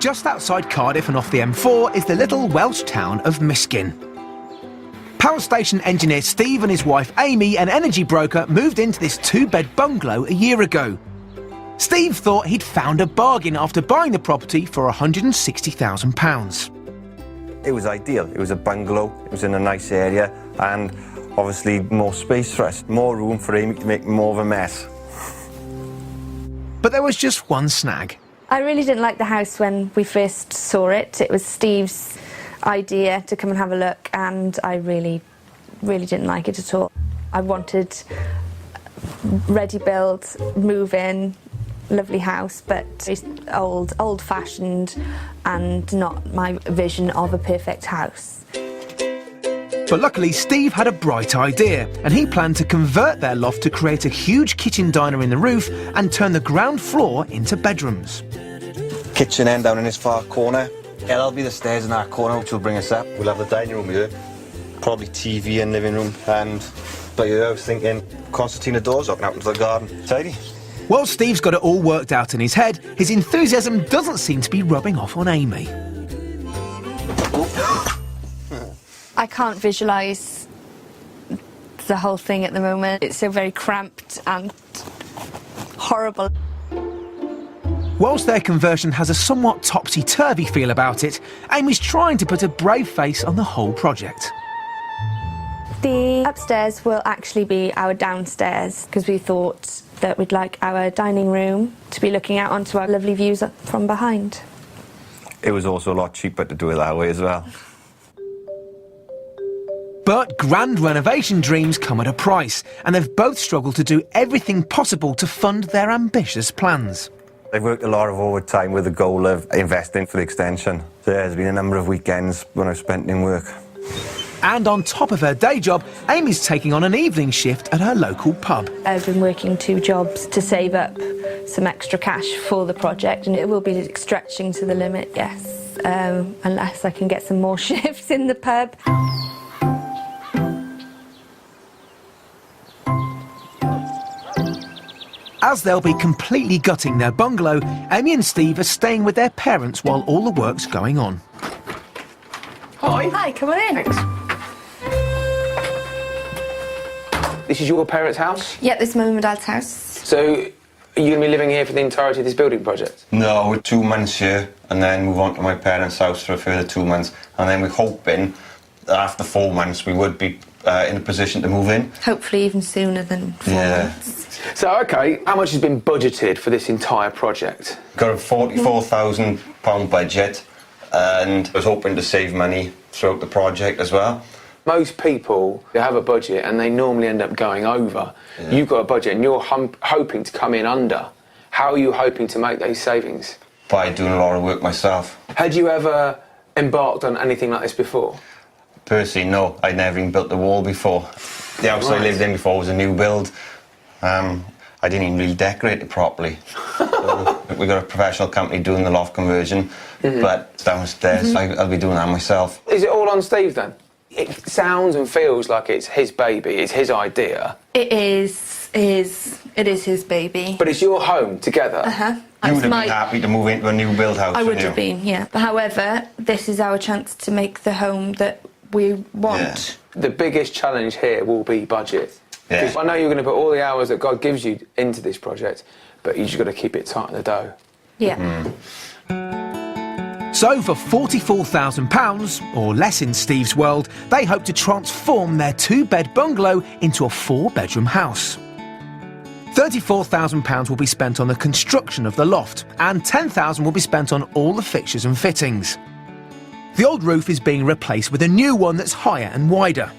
Just outside Cardiff and off the M4 is the little Welsh town of Miskin. Power station engineer Steve and his wife Amy, an energy broker, moved into this two-bed bungalow a year ago. Steve thought he'd found a bargain after buying the property for £160,000. It was ideal. It was a bungalow, it was in a nice area, and obviously more space for us, more room for Amy to make more of a mess. But there was just one snag. I really didn't like the house when we first saw it. It was Steve's idea to come and have a look, and I really didn't like it at all. I wanted ready build, move in, lovely house, but it's old-fashioned and not my vision of a perfect house. But luckily, Steve had a bright idea, and he planned to convert their loft to create a huge kitchen diner in the roof and turn the ground floor into bedrooms. Kitchen end down in this far corner. Yeah, that'll be the stairs in that corner, which will bring us up. We'll have the dining room here, probably TV and living room, and but yeah, I was thinking concertina doors open out into the garden. Tidy. While Steve's got it all worked out in his head, his enthusiasm doesn't seem to be rubbing off on Amy. I can't visualise the whole thing at the moment. It's so very cramped and horrible. Whilst their conversion has a somewhat topsy-turvy feel about it, Amy's trying to put a brave face on the whole project. The upstairs will actually be our downstairs, because we thought that we'd like our dining room to be looking out onto our lovely views from behind. It was also a lot cheaper to do it that way as well. But grand renovation dreams come at a price, and they've both struggled to do everything possible to fund their ambitious plans. I've worked a lot of overtime with the goal of investing for the extension. So yeah, there's been a number of weekends when I've spent in work. And on top of her day job, Amy's taking on an evening shift at her local pub. I've been working 2 jobs to save up some extra cash for the project, and it will be stretching to the limit, yes, unless I can get some more shifts in the pub. As they'll be completely gutting their bungalow, Amy and Steve are staying with their parents while all the work's going on. Hi. Hi, come on in. Thanks. This is your parents' house? Yeah, this is Mum and Dad's house. So, are you going to be living here for the entirety of this building project? No, we're 2 months here, and then move on to my parents' house for a further 2 months. And then we're hoping that after 4 months we would be in a position to move in. Hopefully even sooner than 4 months. So, OK, how much has been budgeted for this entire project? Got a £44,000 budget, and I was hoping to save money throughout the project as well. Most people, they have a budget and they normally end up going over. Yeah. You've got a budget and you're hoping to come in under. How are you hoping to make those savings? By doing a lot of work myself. Had you ever embarked on anything like this before? Personally, no. I'd never even built a wall before. The house I lived in before was a new build. I didn't even really decorate it properly. So we've got a professional company doing the loft conversion, but downstairs I'll be doing that myself. Is it all on Steve then? It sounds and feels like it's his baby, it's his idea. It is his baby. But it's your home together. You would have been happy to move into a new build house, I would have been, yeah. However, this is our chance to make the home that we want. Yeah. The biggest challenge here will be budget. Yeah. Because I know you're going to put all the hours that God gives you into this project, but you just got to keep it tight on the dough. Yeah. So for £44,000, or less in Steve's world, they hope to transform their 2-bed bungalow into a 4-bedroom house. £34,000 will be spent on the construction of the loft, and £10,000 will be spent on all the fixtures and fittings. The old roof is being replaced with a new one that's higher and wider.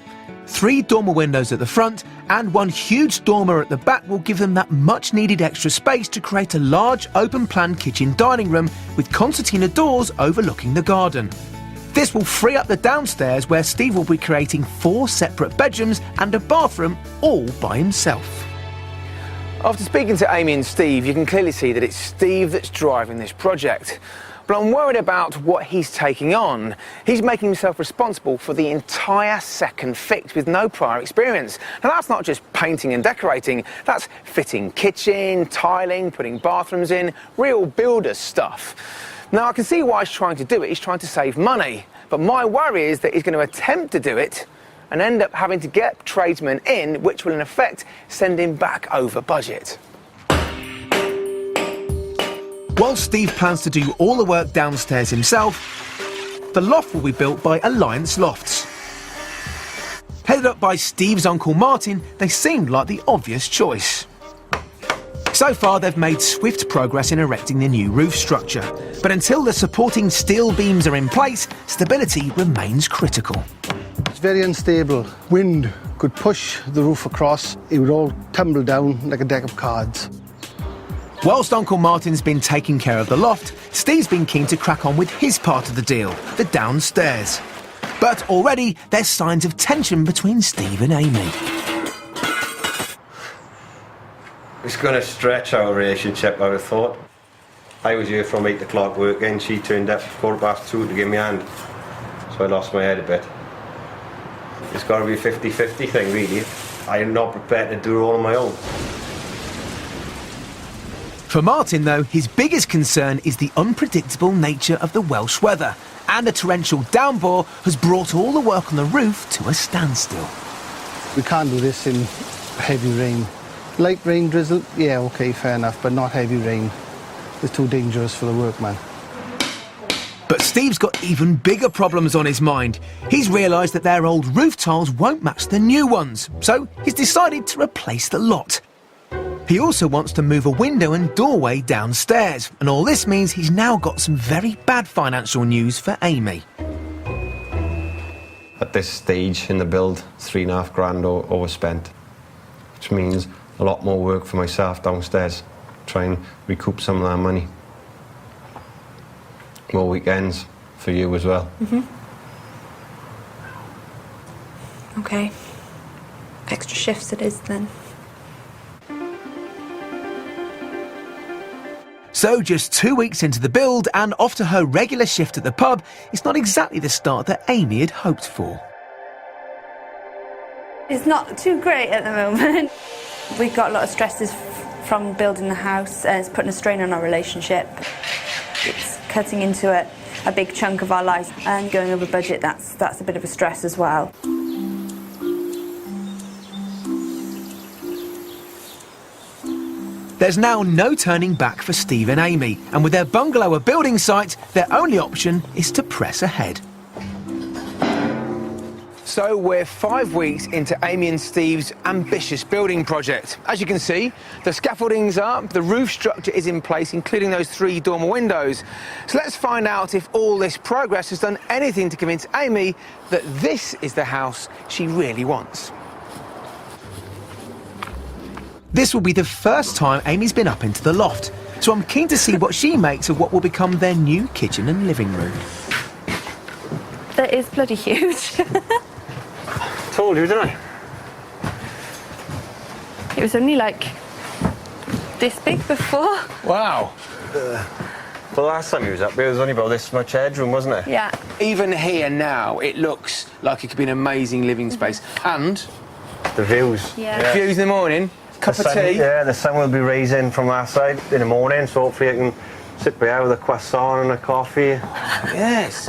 3 dormer windows at the front and 1 huge dormer at the back will give them that much-needed extra space to create a large, open-plan kitchen dining room with concertina doors overlooking the garden. This will free up the downstairs where Steve will be creating 4 separate bedrooms and a bathroom all by himself. After speaking to Amy and Steve, you can clearly see that it's Steve that's driving this project. But I'm worried about what he's taking on. He's making himself responsible for the entire second fix with no prior experience. Now that's not just painting and decorating, that's fitting kitchen, tiling, putting bathrooms in, real builder stuff. Now, I can see why he's trying to do it. He's trying to save money. But my worry is that he's going to attempt to do it and end up having to get tradesmen in, which will in effect send him back over budget. While Steve plans to do all the work downstairs himself, the loft will be built by Alliance Lofts. Headed up by Steve's uncle Martin, they seemed like the obvious choice. So far, they've made swift progress in erecting the new roof structure. But until the supporting steel beams are in place, stability remains critical. It's very unstable. Wind could push the roof across. It would all tumble down like a deck of cards. Whilst Uncle Martin's been taking care of the loft, Steve's been keen to crack on with his part of the deal, the downstairs. But already, there's signs of tension between Steve and Amy. It's going to stretch our relationship, I would have thought. I was here from 8 o'clock working, she turned up 2:15 to give me a hand. So I lost my head a bit. It's got to be a 50-50 thing, really. I'm not prepared to do it all on my own. For Martin, though, his biggest concern is the unpredictable nature of the Welsh weather, and the torrential downpour has brought all the work on the roof to a standstill. We can't do this in heavy rain. Light rain, drizzle, yeah, OK, fair enough, but not heavy rain. It's too dangerous for the workman. But Steve's got even bigger problems on his mind. He's realised that their old roof tiles won't match the new ones, so he's decided to replace the lot. He also wants to move a window and doorway downstairs, and all this means he's now got some very bad financial news for Amy. At this stage in the build, £3,500 overspent, which means a lot more work for myself downstairs, try and recoup some of that money. More weekends for you as well. OK. Extra shifts it is then. So just 2 weeks into the build and off to her regular shift at the pub, it's not exactly the start that Amy had hoped for. It's not too great at the moment. We've got a lot of stresses from building the house, and it's putting a strain on our relationship. It's cutting into a big chunk of our lives, and going over budget, that's a bit of a stress as well. There's now no turning back for Steve and Amy, and with their bungalow a building site, their only option is to press ahead. So we're 5 weeks into Amy and Steve's ambitious building project. As you can see, the scaffolding's up, the roof structure is in place, including those 3 dormer windows. So let's find out if all this progress has done anything to convince Amy that this is the house she really wants. This will be the first time Amy's been up into the loft, so I'm keen to see what she makes of what will become their new kitchen and living room. That is bloody huge. Told you, didn't I? It was only like this big before. Wow. Well, last time he was up, it was only about this much headroom, wasn't it? Yeah. Even here now, it looks like it could be an amazing living space. And The views. Yeah. views in the morning, cup of tea. Yeah, the sun will be rising from our side in the morning, so hopefully I can sit by with a croissant and a coffee. Yes.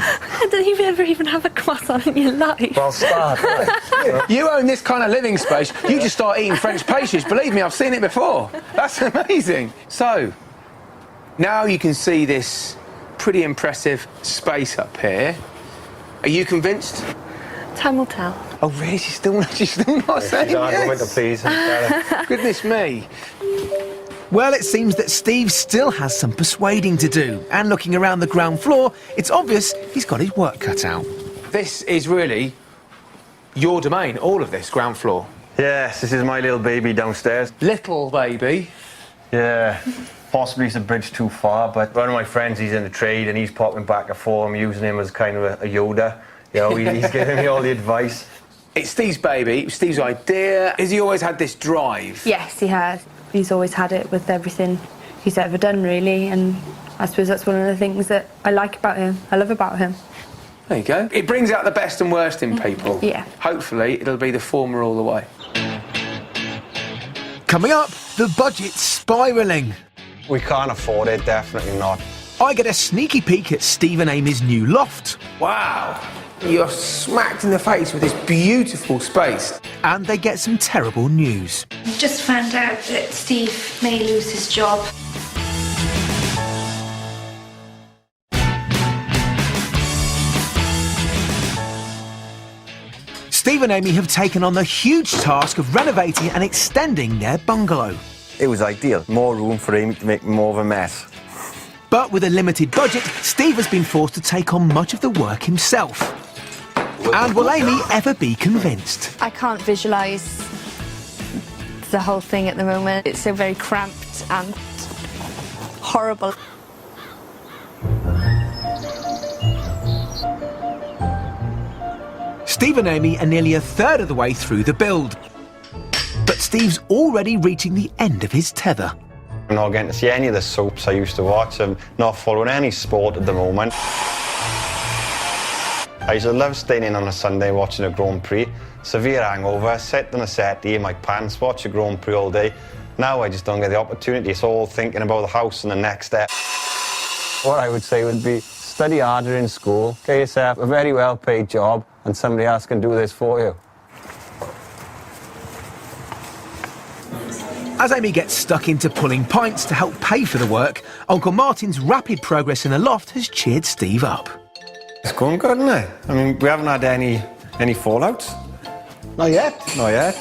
Did you ever even have a croissant in your life? Well, start, right? You own this kind of living space, you just start eating French pastries. Believe me, I've seen it before. That's amazing. So, now you can see this pretty impressive space up here. Are you convinced? Time will tell. Oh, really? She's still not saying She's arguing to yes. please. Goodness me. Well, it seems that Steve still has some persuading to do, and looking around the ground floor, it's obvious he's got his work cut out. This is really your domain, all of this, ground floor. Yes, this is my little baby downstairs. Little baby. Yeah, possibly it's a bridge too far, but one of my friends, he's in the trade and he's popping back and forth. I'm using him as kind of a Yoda. You know, he's giving me all the advice. It's Steve's baby, it was Steve's idea. Has he always had this drive? Yes, he has. He's always had it with everything he's ever done, really, and I suppose that's one of the things that I like about him, I love about him. There you go. It brings out the best and worst in people. Yeah. Hopefully, it'll be the former all the way. Coming up, the budget's spiralling. We can't afford it, definitely not. I get a sneaky peek at Steve and Amy's new loft. Wow. You're smacked in the face with this beautiful space. And they get some terrible news. Just found out that Steve may lose his job. Steve and Amy have taken on the huge task of renovating and extending their bungalow. It was ideal. More room for Amy to make more of a mess. But with a limited budget, Steve has been forced to take on much of the work himself. And will Amy ever be convinced? I can't visualise the whole thing at the moment. It's so very cramped and horrible. Steve and Amy are nearly a third of the way through the build. But Steve's already reaching the end of his tether. I'm not getting to see any of the soaps I used to watch. I'm not following any sport at the moment. I used to love staying in on a Sunday watching a Grand Prix. Severe hangover, sit on a settee in my pants, watch a Grand Prix all day. Now I just don't get the opportunity. It's all thinking about the house and the next step. What I would say would be study harder in school, get yourself a very well-paid job, and somebody else can do this for you. As Amy gets stuck into pulling pints to help pay for the work, Uncle Martin's rapid progress in the loft has cheered Steve up. It's going good, isn't it? I mean, we haven't had any fallouts. Not yet. Not yet.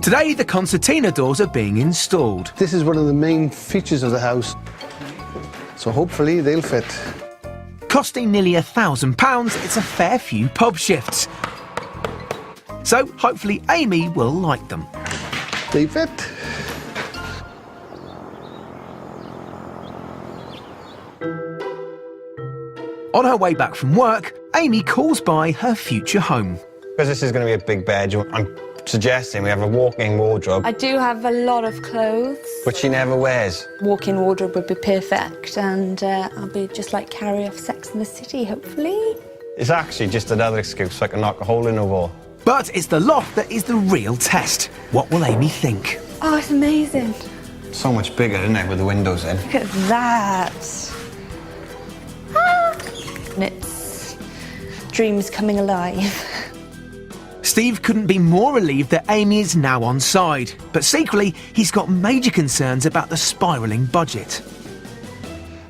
Today, the concertina doors are being installed. This is one of the main features of the house. So hopefully they'll fit. Costing nearly £1,000, it's a fair few pub shifts. So hopefully Amy will like them. They fit. On her way back from work, Amy calls by her future home. Because this is going to be a big bedroom, I'm suggesting we have a walk-in wardrobe, I do have a lot of clothes. which she never wears. Walk-in wardrobe would be perfect, and I'll be just like Carrie off Sex and the City, hopefully. It's actually just another excuse so I can knock a hole in the wall. But it's the loft that is the real test. What will Amy think? Oh, it's amazing. So much bigger, isn't it, with the windows in? Look at that. And it's dreams coming alive. Steve couldn't be more relieved that Amy is now on side, but secretly he's got major concerns about the spiralling budget.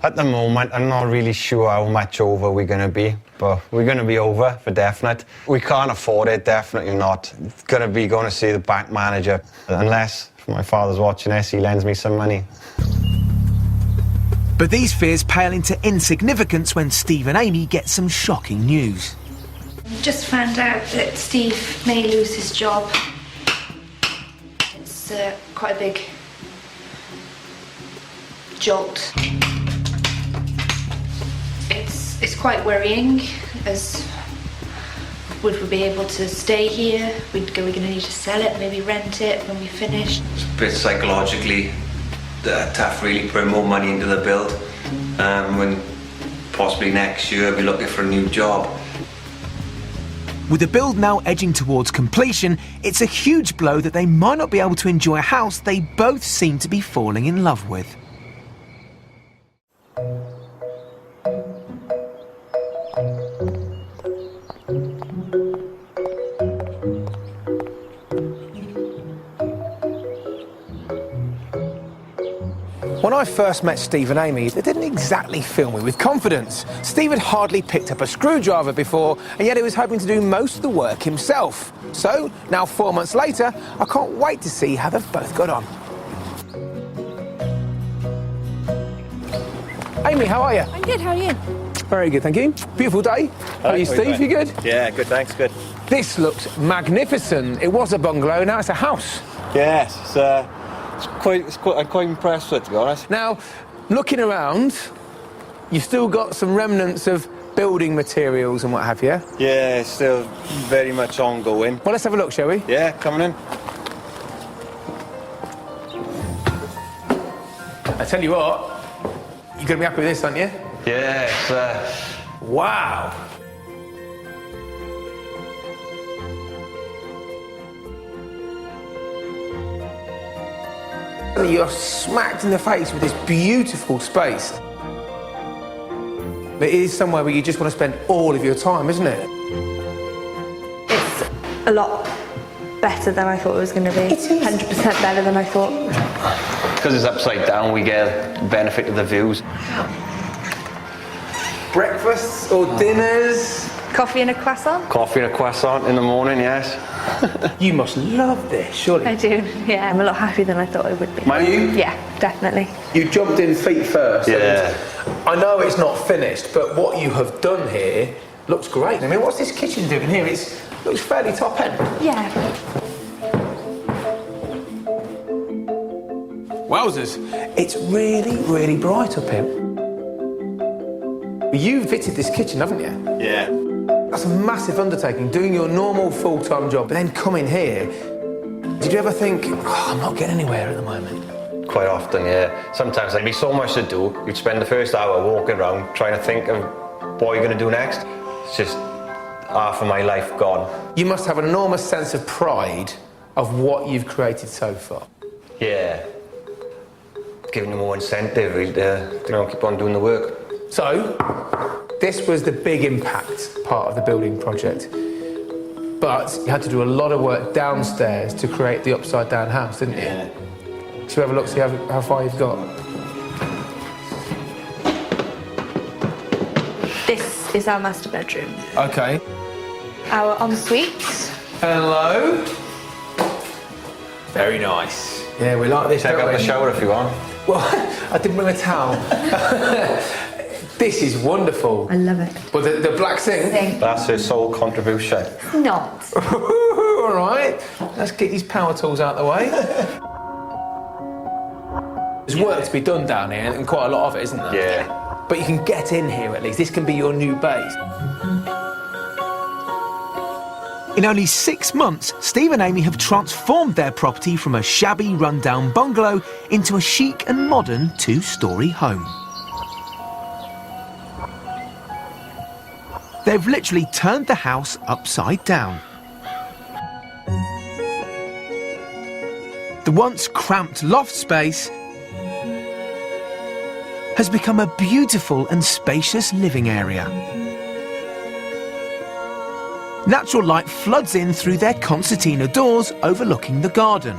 At the moment, I'm not really sure how much over we're going to be, but we're going to be over for definite. We can't afford it, definitely not. It's going to be going to see the bank manager, unless my father's watching this, he lends me some money. But these fears pale into insignificance when Steve and Amy get some shocking news. Just found out that Steve may lose his job. It's quite a big jolt. It's quite worrying, as would we be able to stay here? We're going to need to sell it, maybe rent it when we finish. It's a bit psychologically tough, really, putting more money into the build. When possibly next year I'll be looking for a new job. With the build now edging towards completion, it's a huge blow that they might not be able to enjoy a house they both seem to be falling in love with. When I first met Steve and Amy, they didn't exactly fill me with confidence. Steve had hardly picked up a screwdriver before, and yet he was hoping to do most of the work himself. So, now 4 months later, I can't wait to see how they've both got on. Amy, how are you? I'm good, how are you? Very good, thank you. Beautiful day. How are you, Steve? You good? Yeah, good, thanks, good. This looks magnificent. It was a bungalow, now it's a house. Yes, I'm quite impressed with it, to be honest. Now, looking around, you've still got some remnants of building materials and what have you. Yeah, it's still very much ongoing. Well, let's have a look, shall we? Yeah, coming in. I tell you what, you're going to be happy with this, aren't you? Yeah, it's, Wow. You're smacked in the face with this beautiful space. But it is somewhere where you just want to spend all of your time, isn't it? It's a lot better than I thought it was going to be. 100% better than I thought. Because it's upside down, we get the benefit of the views. Breakfasts or dinners? Coffee and a croissant? Coffee and a croissant in the morning, yes. You must love this, surely. I do, yeah. I'm a lot happier than I thought I would be. Are you? Yeah, definitely. You jumped in feet first. Yeah. And I know it's not finished, but what you have done here looks great. I mean, what's this kitchen doing here? It looks fairly top end. Yeah. Wowzers. It's really, really bright up here. You've fitted this kitchen, haven't you? Yeah. That's a massive undertaking, doing your normal full-time job, but then coming here. Did you ever think, oh, I'm not getting anywhere at the moment? Quite often, yeah. Sometimes there'd be so much to do, you'd spend the first hour walking around trying to think of what you're going to do next. It's just half of my life gone. You must have an enormous sense of pride of what you've created so far. Yeah. Giving them more incentive, really, to keep on doing the work. So, this was the big impact part of the building project. But you had to do a lot of work downstairs to create the upside-down house, didn't you? Yeah. Should we have a look, see how far you've got? This is our master bedroom. Okay. Our ensuite. Hello. Very nice. Yeah, we like this. Check out the shower if you want. Well, I didn't bring a towel. This is wonderful. I love it. Well, the black sink? That's her sole contribution. Not. All right. Let's get these power tools out of the way. There's work to be done down here, and quite a lot of it, isn't there? Yeah. But you can get in here at least. This can be your new base. In only 6 months, Steve and Amy have transformed their property from a shabby, run-down bungalow into a chic and modern 2-storey home. They've literally turned the house upside down. The once cramped loft space has become a beautiful and spacious living area. Natural light floods in through their concertina doors overlooking the garden.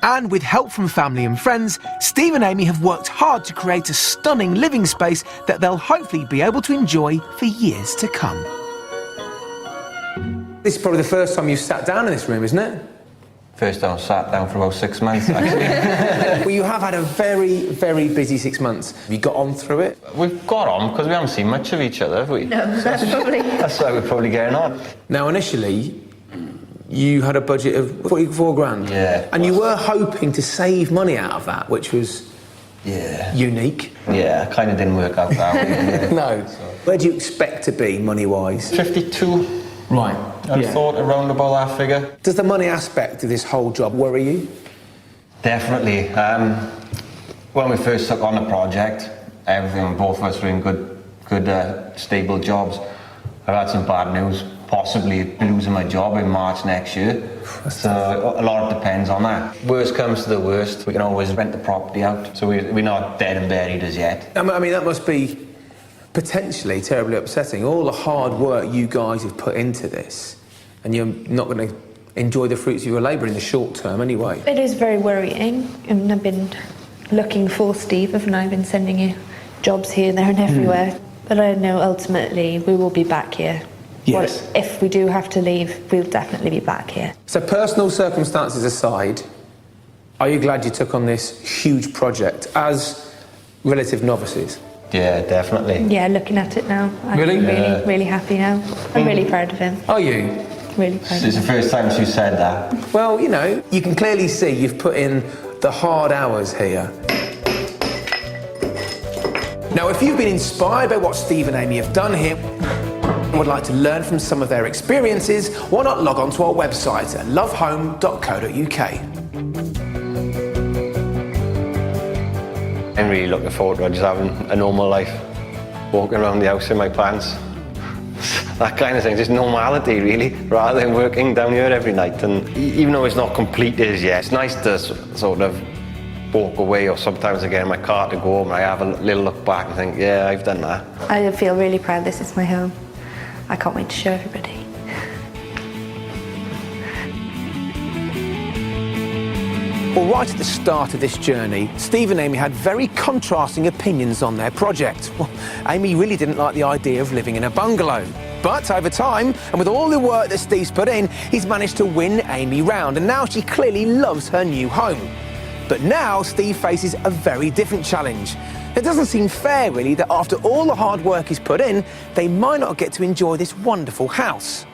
And with help from family and friends, Steve and Amy have worked hard to create a stunning living space that they'll hopefully be able to enjoy for years to come. This is probably the first time you've sat down in this room, isn't it? First time I sat down for about 6 months, actually. Well, you have had a very, very busy 6 months. Have you got on through it? We've got on because we haven't seen much of each other, have we? No, that's probably... That's why we're probably getting on. Now, initially, you had a budget of 44 grand. Yeah. And you were hoping to save money out of that, which was unique. Yeah, kind of didn't work out that way. No. Where do you expect to be money-wise? 52. Right. I thought around about that figure. Does the money aspect of this whole job worry you? Definitely. When we first took on the project, everything, both of us were in good, stable jobs. I've had some bad news, possibly losing my job in March next year. So a lot depends on that. Worst comes to the worst, we can always rent the property out. So we're not dead and buried as yet. I mean, that must be potentially terribly upsetting. All the hard work you guys have put into this, and you're not going to enjoy the fruits of your labour in the short term anyway. It is very worrying, and I've been looking for Steve, haven't I? I've been sending you jobs here, there and everywhere. But I know ultimately we will be back here. Yes. Well, if we do have to leave, we'll definitely be back here. So personal circumstances aside, are you glad you took on this huge project as relative novices? Yeah, definitely. Yeah, looking at it now, I'm Really? really happy now. I'm really proud of him. Are you? Really proud. It's the first time she said that. Well, you know, you can clearly see you've put in the hard hours here. Now, if you've been inspired by what Steve and Amy have done here and would like to learn from some of their experiences, why not log on to our website at lovehome.co.uk. I'm really looking forward to just having a normal life, walking around the house in my pants. That kind of thing, just normality really, rather than working down here every night. And even though it's not completed as yet, it's nice to sort of walk away, or sometimes I get in my car to go home and I have a little look back and think, yeah, I've done that. I feel really proud this is my home. I can't wait to show everybody. Well, right at the start of this journey, Steve and Amy had very contrasting opinions on their project. Well, Amy really didn't like the idea of living in a bungalow. But over time, and with all the work that Steve's put in, he's managed to win Amy round, and now she clearly loves her new home. But now Steve faces a very different challenge. It doesn't seem fair, really, that after all the hard work he's put in, they might not get to enjoy this wonderful house.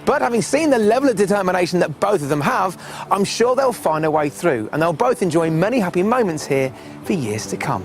But having seen the level of determination that both of them have, I'm sure they'll find a way through, and they'll both enjoy many happy moments here for years to come.